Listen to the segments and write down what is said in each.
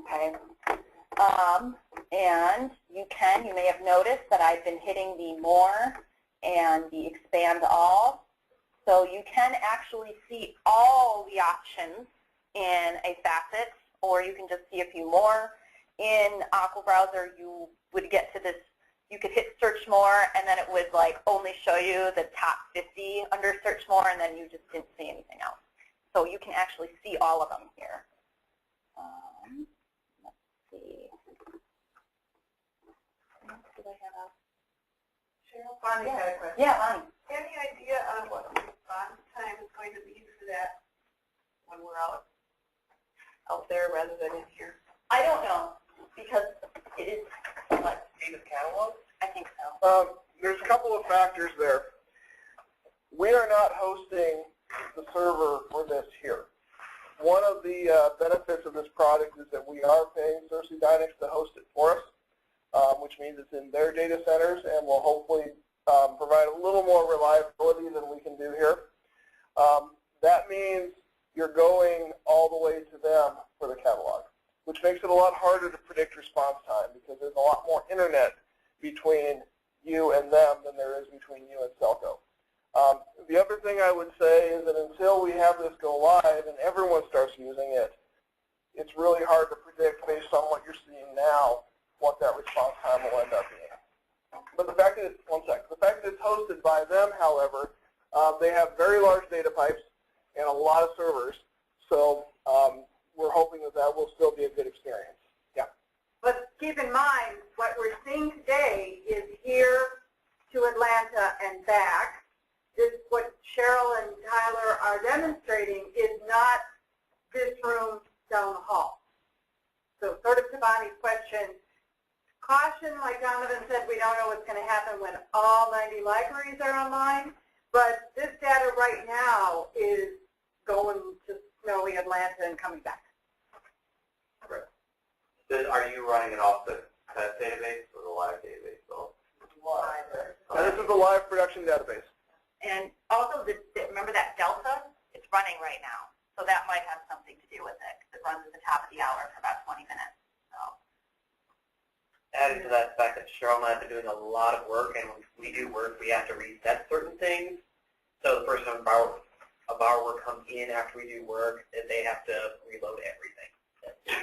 Okay. And you may have noticed that I've been hitting the more and the expand all. So you can actually see all the options in a facet, or you can just see a few more. In Aqua Browser, you would get to this, you could hit search more, and then it would like only show you the top 50 under search more, and then you just didn't see anything else. So you can actually see all of them here. Let's see. Did I have a Cheryl? Bonnie had a question. Yeah, Bonnie. Any idea on what the response time is going to be for that when we're out there rather than in here? I don't know, because it is what? Data catalog? I think so. There's a couple of factors there. We are not hosting the server for this here. One of the benefits of this product is that we are paying SELCO Dynamics to host it for us, which means it's in their data centers and will hopefully provide a little more reliability than we can do here. That means you're going all the way to them for the catalog, which makes it a lot harder to predict response time because there's a lot more internet between you and them than there is between you and SELCO. The other thing I would say is that until we have this go live and everyone starts using it, it's really hard to predict based on what you're seeing now what that response time will end up being. But the fact that it's hosted by them, however, they have very large data pipes and a lot of servers, so we're hoping that that will still be a good experience. Yeah. But keep in mind, what we're seeing today is here to Atlanta and back. What Cheryl and Tyler are demonstrating is not this room down the hall. So sort of to Bonnie's question, caution, like Donovan said, we don't know what's going to happen when all 90 libraries are online, but this data right now is going to snowy Atlanta and coming back. Right. So are you running it off the test database or the live database? So This is the live production database. And also, remember that delta? It's running right now. So that might have something to do with it, because it runs at the top of the hour for about 20 minutes. So. Adding to that fact that Cheryl and I have been doing a lot of work, and when we do work, we have to reset certain things. So the person of our work comes in after we do work, and they have to reload everything.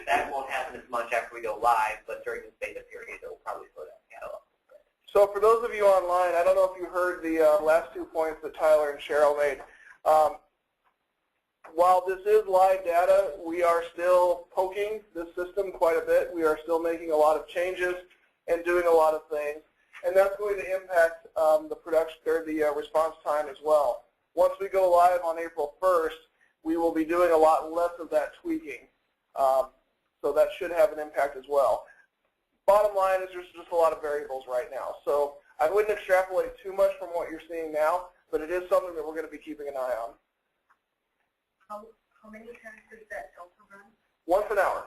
That won't happen as much after we go live, but during this beta period, it will probably slow down the catalog. So for those of you online, I don't know if you heard the last 2 points that Tyler and Cheryl made. While this is live data, we are still poking this system quite a bit. We are still making a lot of changes and doing a lot of things, and that's going to impact the production or the response time as well. Once we go live on April 1st, we will be doing a lot less of that tweaking, so that should have an impact as well. Bottom line is there's just a lot of variables right now, so I wouldn't extrapolate too much from what you're seeing now, but it is something that we're going to be keeping an eye on. How many times does that also run? Once an hour.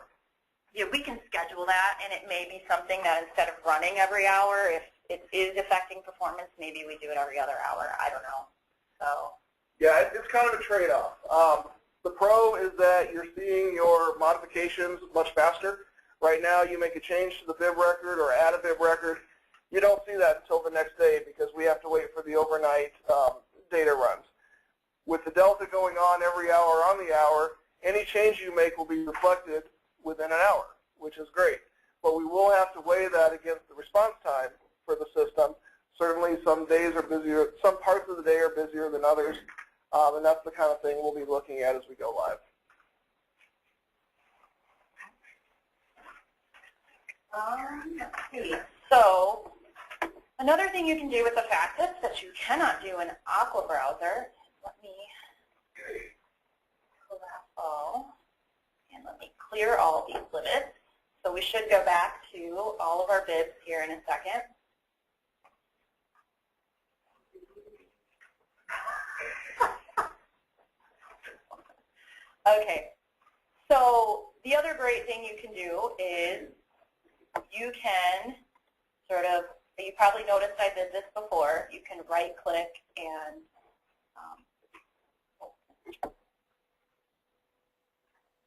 Yeah, we can schedule that, and it may be something that instead of running every hour, if it is affecting performance, maybe we do it every other hour. I don't know. So. Yeah, it's kind of a trade-off. The pro is that you're seeing your modifications much faster. Right now, you make a change to the bib record or add a bib record. You don't see that until the next day because we have to wait for the overnight data runs. With the delta going on every hour on the hour, any change you make will be reflected within an hour, which is great. But we will have to weigh that against the response time for the system. Certainly some days are busier, some parts of the day are busier than others, and that's the kind of thing we'll be looking at as we go live. Let's see. So another thing you can do with the facets that you cannot do in Aqua Browser, let me pull that all, and let me clear all these limits. So we should go back to all of our bibs here in a second. Okay, so the other great thing you can do is you can sort of, you probably noticed I did this before, you can right-click and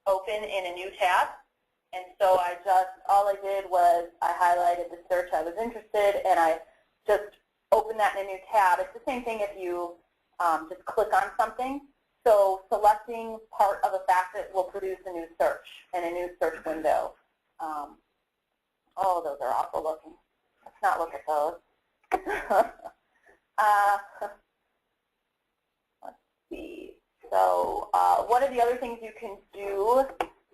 open in a new tab, And so all I did was I highlighted the search I was interested, and I just opened that in a new tab. It's the same thing if you just click on something. So selecting part of a facet will produce a new search and a new search window. Oh, those are awful looking. Let's not look at those. Let's see. So one of the other things you can do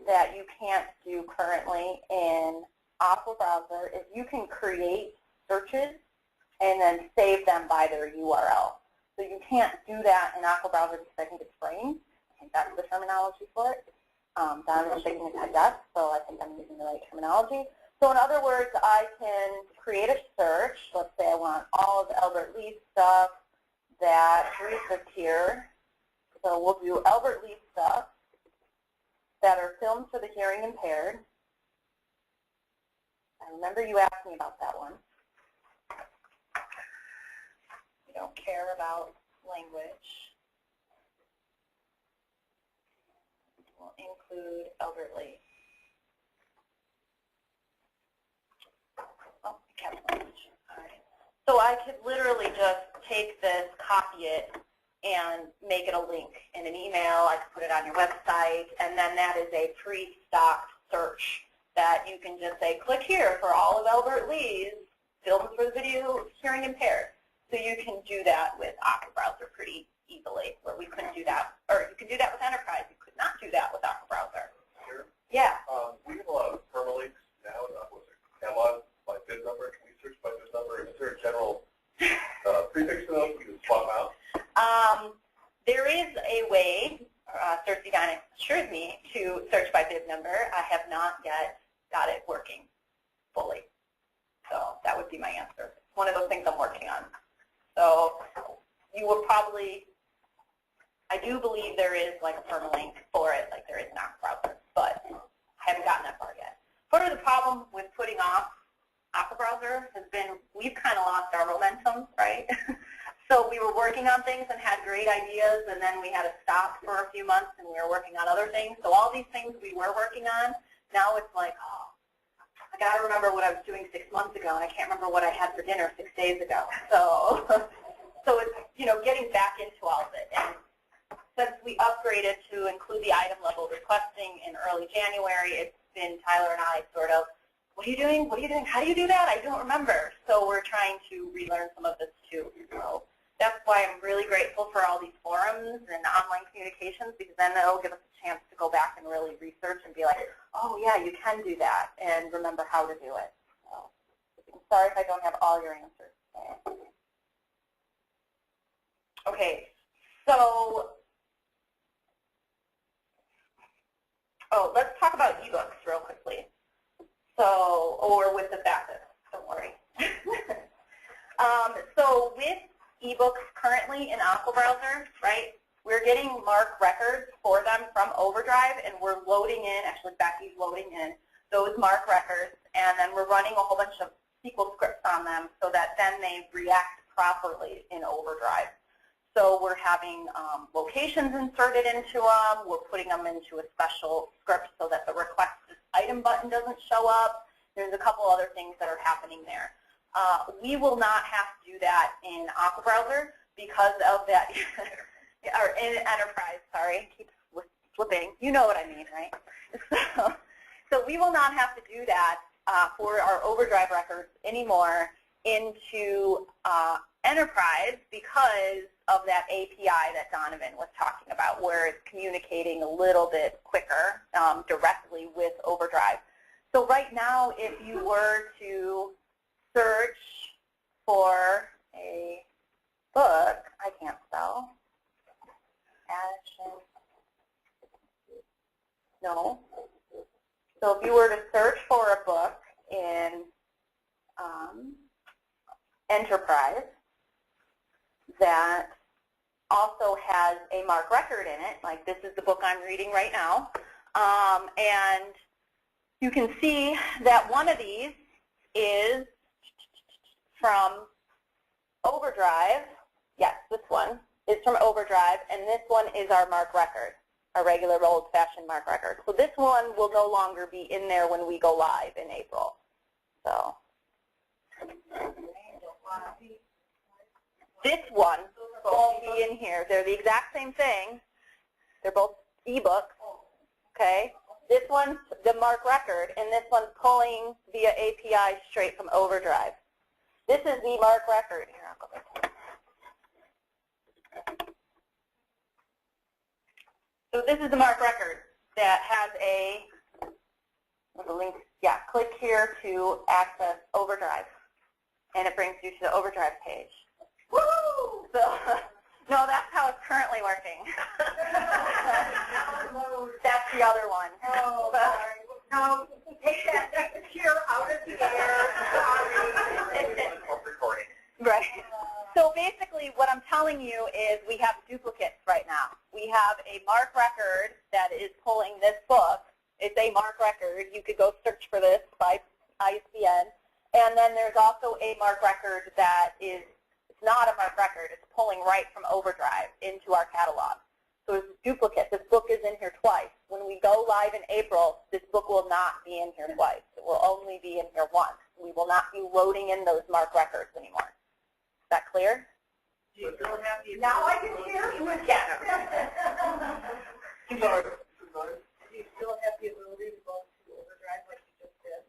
that you can't do currently in Aqua Browser is you can create searches and then save them by their URL. So you can't do that in Aqua Browser because I think it's framed. I think that's the terminology for it. Donovan's shaking his head yes, so I think I'm using the right terminology. So in other words, I can create a search. Let's say I want all of Albert Lee's stuff that's researched here. So we'll do Albert Lee stuff that are filmed for the hearing impaired. I remember you asked me about that one. You don't care about language. We'll include Albert Lee. Oh, cat language. All right. So I could literally just take this, copy it, and make it a link in an email. I could put it on your website, and then that is a pre-stocked search that you can just say, click here for all of Albert Lee's films for the video hearing impaired. So you can do that with Aqua Browser pretty easily, where we couldn't do that, or you can do that with Enterprise. You could not do that with Aqua Browser. Sure. Yeah. We have a lot of permalinks now. What's it? Catalog by bid number. Can we search by bid number? Is there a general prefix to those we can swap out? There is a way, Cersei Dynex assured me, to search by bid number. I have not yet got it working fully. So that would be my answer. It's one of those things I'm working on. So you will probably, I do believe there is like a permalink for it, like there is in Aqua Browser, but I haven't gotten that far yet. Part of the problem with putting off Aqua Browser has been we've kind of lost our momentum, right? So we were working on things and had great ideas, and then we had to stop for a few months, and we were working on other things. So all these things we were working on, now it's like, oh, I got to remember what I was doing 6 months ago, and I can't remember what I had for dinner 6 days ago. So it's, you know, getting back into all of it. And since we upgraded to include the item level requesting in early January, it's been Tyler and I sort of, what are you doing? What are you doing? How do you do that? I don't remember. So we're trying to relearn some of this too. So that's why I'm really grateful for all these forums and online communications, because then it'll give us a chance to go back and really research and be like, oh yeah, you can do that, and remember how to do it. So I'm sorry if I don't have all your answers. Okay, so let's talk about ebooks real quickly. So, or with the facets, don't worry. So with ebooks currently in Aqua Browser, right, we're getting MARC records for them from Overdrive, and we're loading in, actually Becky's loading in those MARC records, and then we're running a whole bunch of SQL scripts on them so that then they react properly in Overdrive. So we're having locations inserted into them. We're putting them into a special script so that the request item button doesn't show up. There's a couple other things that are happening there. We will not have to do that in Aqua Browser because of that, or in Enterprise, sorry, keep slipping. You know what I mean, right? So we will not have to do that for our Overdrive records anymore into Enterprise because of that API that Donovan was talking about, where it's communicating a little bit quicker directly with Overdrive. So right now, if you were to search for a book, I can't spell, no. So if you were to search for a book in Enterprise that also has a MARC record in it, like this is the book I'm reading right now, and you can see that one of these is from Overdrive. Yes, this one is from Overdrive, and this one is our MARC record. our regular old-fashioned MARC record. So this one will no longer be in there when we go live in April. So this one won't be in here. They're the exact same thing. They're both ebooks. Okay. This one's the MARC record, and this one's pulling via API straight from Overdrive. This is the MARC record. Here, I'll go back to it. So this is the MARC record that has the link. Yeah, click here to access Overdrive, and it brings you to the Overdrive page. Woo! So, no, that's how it's currently working. That's the other one. Oh, sorry. No, take that here out of the air. Recording. Right. So basically what I'm telling you is we have duplicates right now. We have a MARC record that is pulling this book. It's a MARC record. You could go search for this by ISBN. And then there's also a MARC record that is, it's not a MARC record. It's pulling right from Overdrive into our catalog. So it's a duplicate. This book is in here twice. When we go live in April, this book will not be in here twice. It will only be in here once. We will not be loading in those MARC records anymore. Is that clear? Do you still have the now I can hear you again. Do you still have the ability to go to Overdrive like you just did?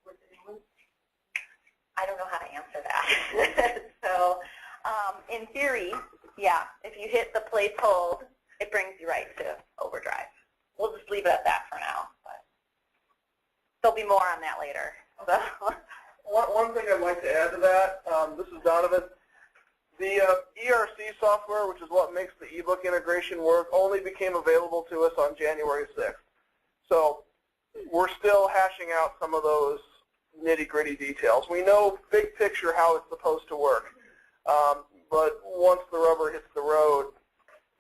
With the new one? I don't know how to answer that. So in theory, yeah, if you hit the place hold, it brings you right to Overdrive. We'll just leave it at that for now. But there'll be more on that later. So. One thing I'd like to add to that, this is Donovan. The ERC software, which is what makes the ebook integration work, only became available to us on January 6th. So we're still hashing out some of those nitty-gritty details. We know big picture how it's supposed to work, but once the rubber hits the road,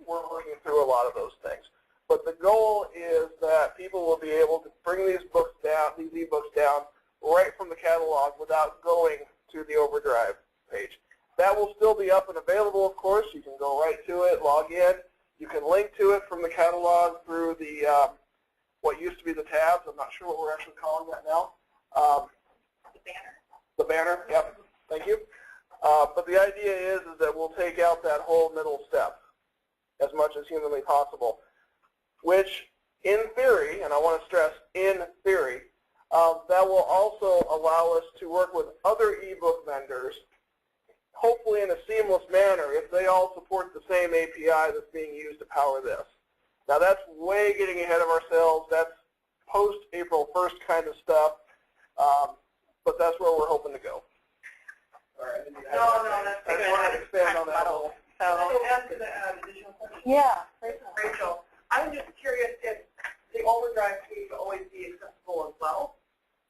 we're working through a lot of those things. But the goal is that people will be able to bring these books down, these ebooks down, right from the catalog without going to the Overdrive page. That will still be up and available, of course. You can go right to it, log in. You can link to it from the catalog through the what used to be the tabs. I'm not sure what we're actually calling that now. The banner. The banner, yep. Thank you. But the idea is that we'll take out that whole middle step as much as humanly possible, which in theory, and I want to stress in theory, that will also allow us to work with other ebook vendors, hopefully in a seamless manner, if they all support the same API that's being used to power this. Now that's way getting ahead of ourselves. That's post-April 1st kind of stuff, but that's where we're hoping to go. All right. I just want to expand on that a little. So, ask the additional question. yeah. Rachel, I'm just curious if the Overdrive page will always be accessible as well.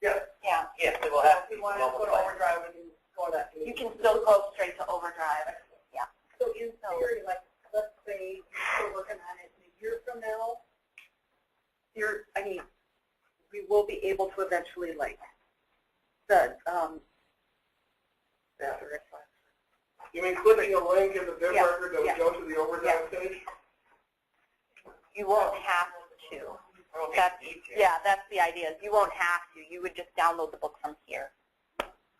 Yes. Yeah. Yes, we will have If we want to go to Overdrive, we can go to that page. You can still go straight to Overdrive. Yeah. So in theory, like, let's say you're working on it a year from now, we will be able to eventually, like, You mean clicking a link in the BIM Yeah. record that would go to the Overdrive page? You won't have to. That's the idea. You won't have to. You would just download the book from here.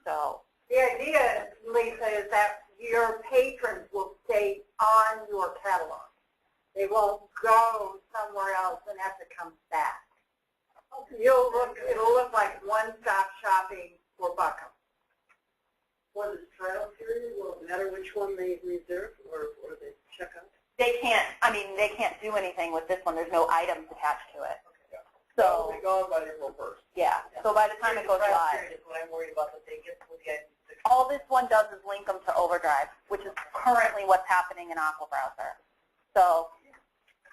So the idea, Lisa, is that your patrons will stay on your catalog. They won't go somewhere else and have to come back. It'll look like one-stop shopping for Buckham. For this trial period, will it matter which one they reserve or they check out? they can't do anything with this one. There's no items attached to it. So So it'll be gone by April 1st. yeah. So by the time it goes live, Is what I'm worried about, that they get with the items. all this one does is link them to Overdrive, which is currently what's happening in Aqua Browser. So,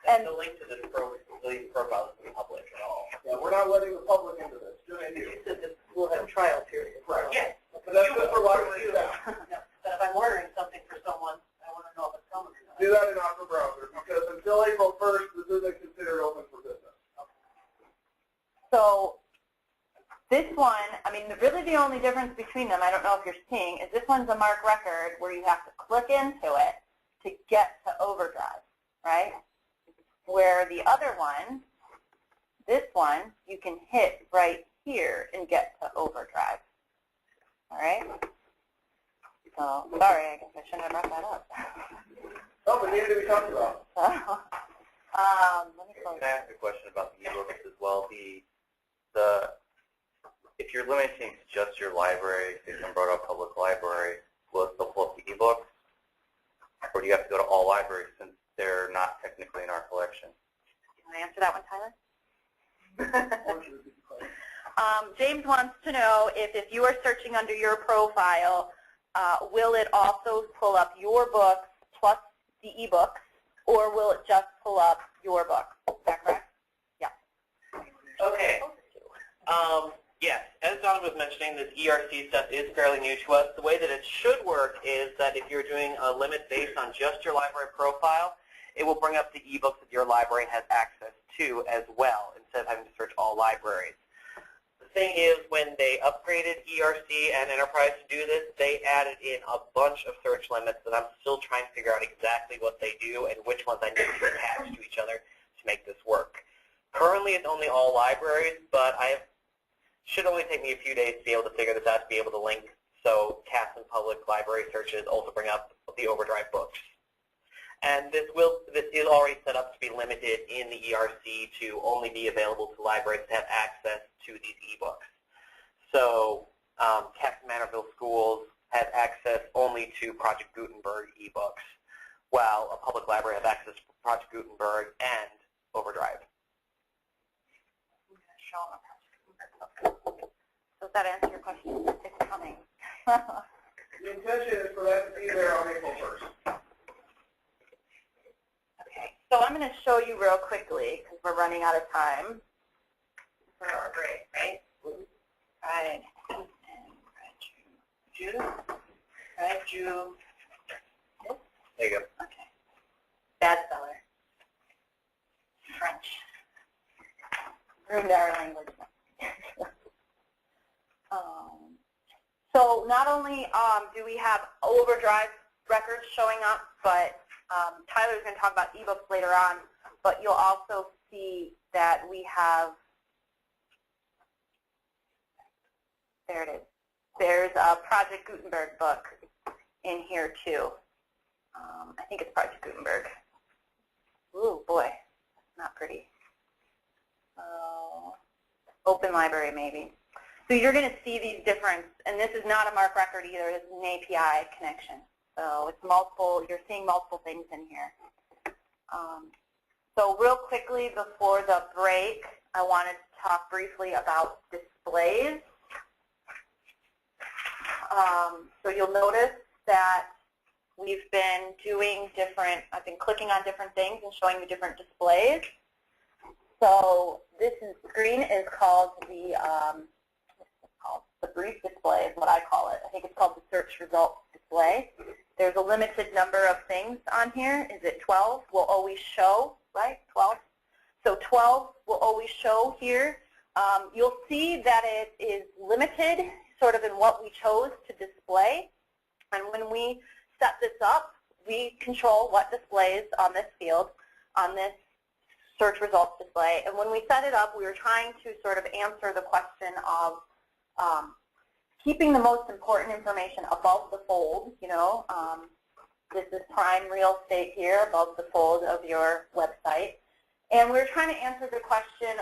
and the link to the profile isn't public at all. Yeah, we're not letting the public into this. Just you. You said that we'll have a trial period. Right. Yes. But that's good for a lot of staff. But if I'm ordering something for someone, I want to know if it's coming or not. Do that in Aqua Browser, because until April 1st, this isn't considered open for business. so this one, really the only difference between them, I don't know if you're seeing, is this one's a MARC record where you have to click into it to get to Overdrive, right? Where the other one, this one, you can hit right here and get to overdrive. All right? So, sorry, I guess I shouldn't have brought that up. Oh, but neither did we talk about. Let me close. Can I ask a question about the ebooks as well? If you're limiting to just your library, say someone brought up public library, will it still pull up the ebooks? Or do you have to go to all libraries since they're not technically in our collection? Can I answer that one, Tyler? James wants to know if you are searching under your profile, will it also pull up your books plus the ebooks, or will it just pull up your books? Is that correct? Yeah. Okay. Yes, as Donna was mentioning, this ERC stuff is fairly new to us. The way that it should work is that if you're doing a limit based on just your library profile, it will bring up the ebooks that your library has access to as well, instead of having to search all libraries. The thing is, when they upgraded ERC and Enterprise to do this, they added in a bunch of search limits that I'm still trying to figure out exactly what they do and which ones I need to attach to each other to make this work. Currently, it's only all libraries, but should only take me a few days to be able to figure this out, to be able to link so CAS and public library searches also bring up the overdrive books. And this is already set up to be limited in the ERC to only be available to libraries that have access to these ebooks. So CAS and Manorville schools have access only to Project Gutenberg ebooks, while a public library has access to Project Gutenberg and overdrive. Does that answer your question? It's coming. The intention is for that to be there on April 1st. Okay, so I'm going to show you real quickly because we're running out of time for our break, right? Right. There you go. Okay. Bad speller. French. Ruined our language. So not only do we have overdrive records showing up, but Tyler's going to talk about ebooks later on, but you'll also see that we have, there it is, there's a Project Gutenberg book in here too. I think it's Project Gutenberg. Ooh, boy, that's not pretty. Open Library maybe. So you're going to see these different, and this is not a MARC record either, this is an API connection. So it's multiple, you're seeing multiple things in here. So real quickly before the break, I wanted to talk briefly about displays. So you'll notice that we've been doing different, I've been clicking on different things and showing you different displays. So this screen is called the brief display is what I call it. I think it's called the search results display. There's a limited number of things on here. Is it 12? Will always show, right? 12. So 12 will always show here. You'll see that it is limited sort of in what we chose to display. And when we set this up, we control what displays on this field, on this search results display. And when we set it up, we were trying to sort of answer the question of keeping the most important information above the fold. You know, this is prime real estate here above the fold of your website. And we're trying to answer the question,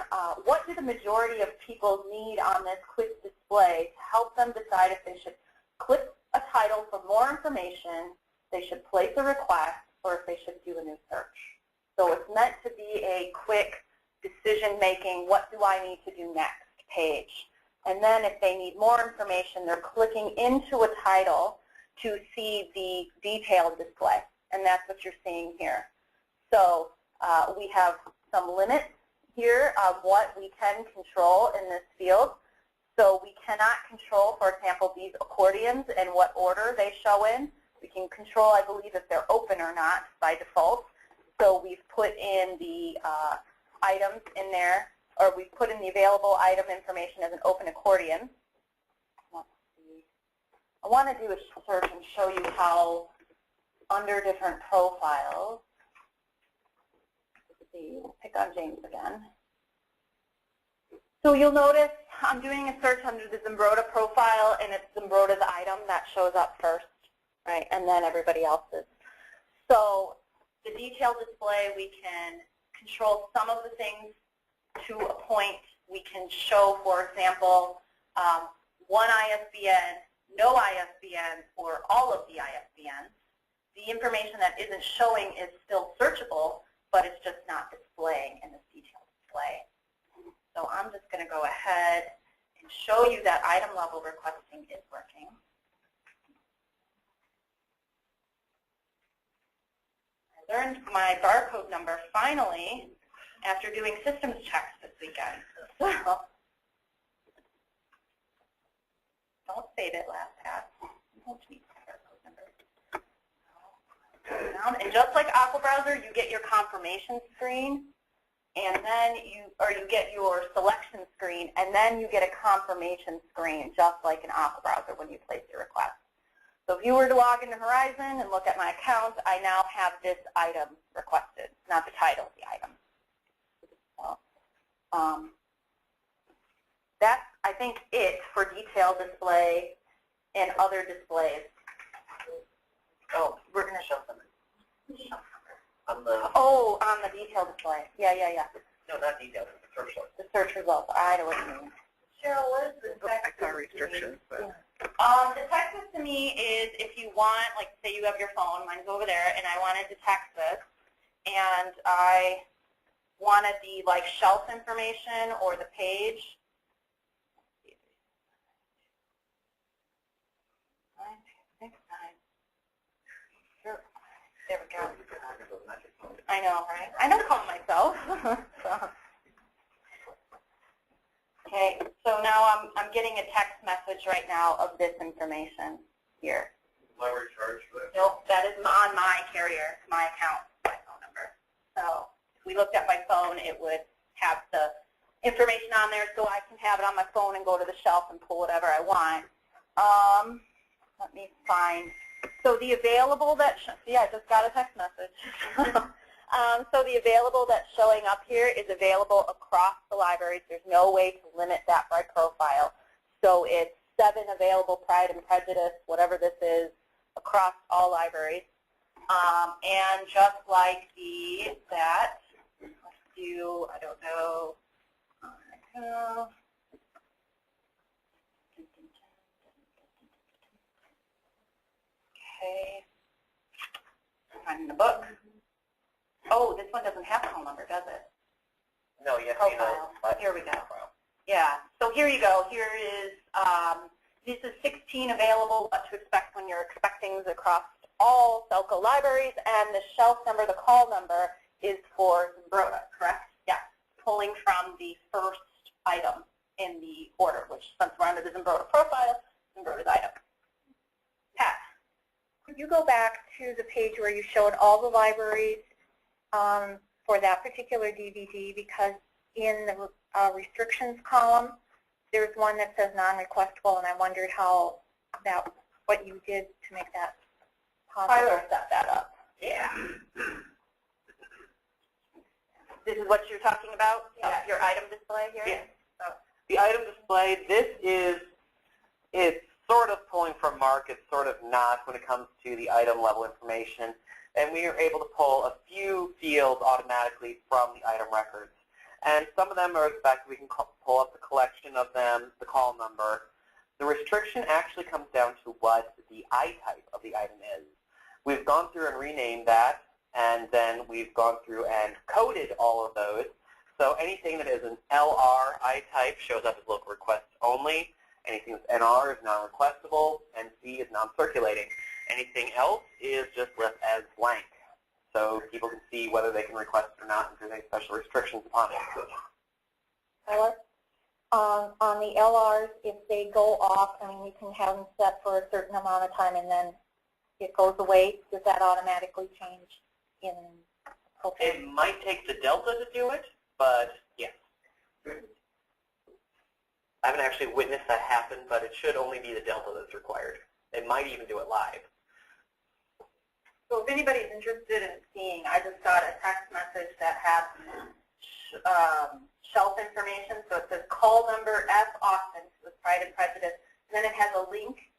what do the majority of people need on this quick display to help them decide if they should click a title for more information, they should place a request, or if they should do a new search. So it's meant to be a quick decision-making, what do I need to do next page. And then if they need more information, they're clicking into a title to see the detailed display. And that's what you're seeing here. So we have some limits here of what we can control in this field. So we cannot control, for example, these accordions and what order they show in. We can control, I believe, if they're open or not by default. So we've put in the items in there, or we've put in the available item information as an open accordion. Let's see. I want to do a search and show you how under different profiles, see, pick on James again. So you'll notice I'm doing a search under the Zimbrota profile, and it's Zimbrota's item that shows up first, right, and then everybody else's. So the detailed display, we can control some of the things to a point. We can show, for example, one ISBN, no ISBN, or all of the ISBNs. The information that isn't showing is still searchable, but it's just not displaying in this detailed display. So I'm just going to go ahead and show you that item level requesting is working. I learned my barcode number finally after doing systems checks this weekend. So, don't save it, last pass. And just like Aqua Browser, you get your confirmation screen, and then you get your selection screen, and then you get a confirmation screen, just like in Aqua Browser when you place your request. So if you were to log into Horizon and look at my account, I now have this item requested, not the title of the item. So, that's, I think, it for detailed display and other displays. Oh, we're going to show them. On the on the detailed display. Yeah. no, not detailed. The search results. The search results. I know what you mean. Cheryl, what is the text? I saw restrictions. But. The text this to me is if you want, like, say you have your phone, mine's over there, and I wanted to text this, and I wanted the, like, shelf information or the page. There we go. I know, right? I don't call myself. So. Okay, so now I'm getting a text message right now of this information here. Library charge for that? Nope, that is on my carrier, my account, my phone number. So if we looked at my phone, it would have the information on there, so I can have it on my phone and go to the shelf and pull whatever I want. Let me find. So the available that, I just got a text message. So the available that's showing up here is available across the libraries. There's no way to limit that by profile. So it's 7 available Pride and Prejudice, whatever this is, across all libraries. And just like let's do, I don't know, okay, finding the book. Oh, this one doesn't have a phone number, does it? No, you have to Profile. Here we go. Yeah, so here you go. Here is, this is 16 available, what to expect when you're expecting across all SELCO libraries, and the shelf number, the call number, is for Zimbrota, correct? Yeah, pulling from the first item in the order, which since we're under the Zimbrota profile, Zimbrota's item. Pat, could you go back to the page where you showed all the libraries for that particular DVD, because in the restrictions column, there's one that says non-requestable, and I wondered what you did to make that possible. Tyler set that up. Yeah. This is what you're talking about? Yeah. Your item display here? Yeah. Oh. The item display, it's sort of pulling from MARC. It's sort of not when it comes to the item level information. And we are able to pull a few fields automatically from the item records. And some of them are the fact that we can pull up the collection of them, the call number. The restriction actually comes down to what the I-type of the item is. We've gone through and renamed that, and then we've gone through and coded all of those. So anything that is an LR I-type shows up as local request only. Anything that's NR is non-requestable, and C is non-circulating. Anything else is just left as blank. So people can see whether they can request it or not, and if there's any special restrictions upon it. Tyler? On the LRs, if they go off, I mean, you can have them set for a certain amount of time and then it goes away. Does that automatically change in profile? It might take the delta to do it, but yes. I haven't actually witnessed that happen, but it should only be the delta that's required. It might even do it live. So if anybody's interested in seeing, I just got a text message that has shelf information. So it says call number F. Austin with Pride and Prejudice. And then it has a link,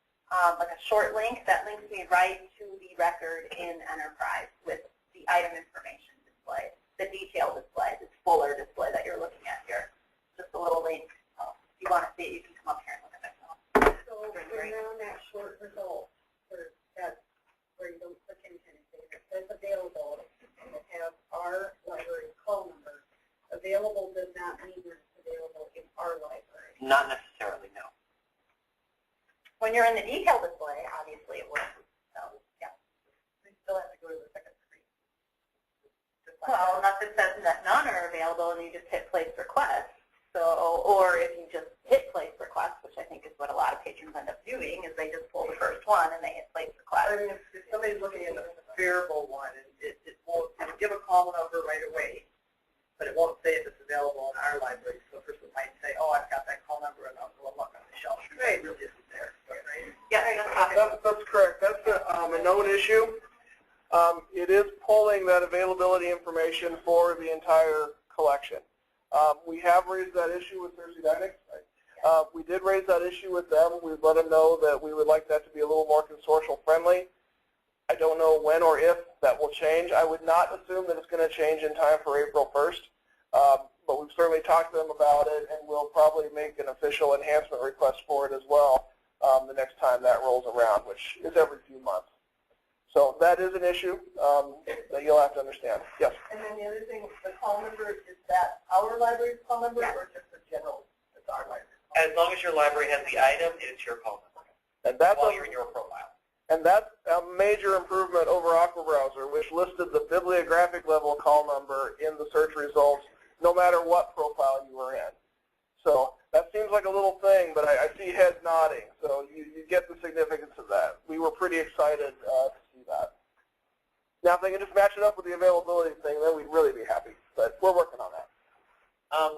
like a short link that links me right to the record in Enterprise with the item information display, the detail display, this fuller display that you're looking at here. Just a little link. If you want to see it, you can come up here and look at it. So we're now on that short result where you don't click anything. It says available and it has our library call number. Available does not mean that it's available in our library. Not necessarily, no. When you're in the detail display, obviously it works. So, yeah. We still have to go to the second screen. Well, unless it says that none are available and you just hit place request. So, or if you just hit place request, which I think is what a lot of patrons end up doing, is they just pull the first one and they hit place request. I mean, if somebody's looking at the variable one, and it'll give a call number right away, but it won't say if it's available in our library. So a person might say, oh, I've got that call number, and I'll go look on the shelf. Right. It really isn't there. Right? Yeah, That's correct. That's a known issue. It is pulling that availability information for the entire collection. We have raised that issue with SELCO Technology. We did raise that issue with them. We've let them know that we would like that to be a little more consortial friendly. I don't know when or if that will change. I would not assume that it's going to change in time for April 1st, but we've certainly talked to them about it, and we'll probably make an official enhancement request for it as well the next time that rolls around, which is every few months. So that is an issue that you'll have to understand. Yes? And then the other thing, the call number, is that our library's call number or just the general? It's our library. As long as your library has the item, it's your call number. And that's while you're in your profile. And that's a major improvement over Aqua Browser, which listed the bibliographic level call number in the search results, no matter what profile you were in. So that seems like a little thing, but I see heads nodding. So you get the significance of that. We were pretty excited to see that. Now, if they can just match it up with the availability thing, then we'd really be happy. But we're working on that.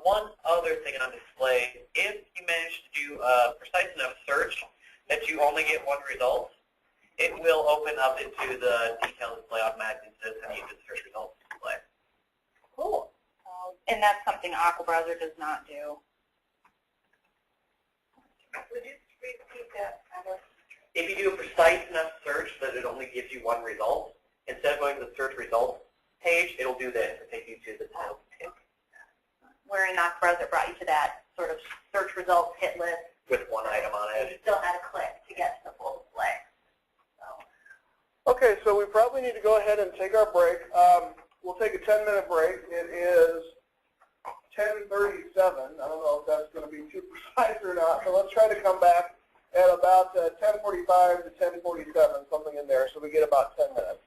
One other thing on display, if you manage to do a precise enough search that you only get one result, it will open up into the detailed display automatically instead of sending you to the search results display. Cool. And that's something Aqua Browser does not do. Would you repeat that? If you do a precise enough search that it only gives you one result, instead of going to the search results page, it'll do this and take you to the title pick. Wherein Aqua Browser brought you to that sort of search results hit list. With one item on And it. you still had to click to get to the full display. Okay, so we probably need to go ahead and take our break. We'll take a 10-minute break. It is 10:37. I don't know if that's going to be too precise or not, so let's try to come back at about 10:45 to 10:47, something in there, so we get about 10 minutes.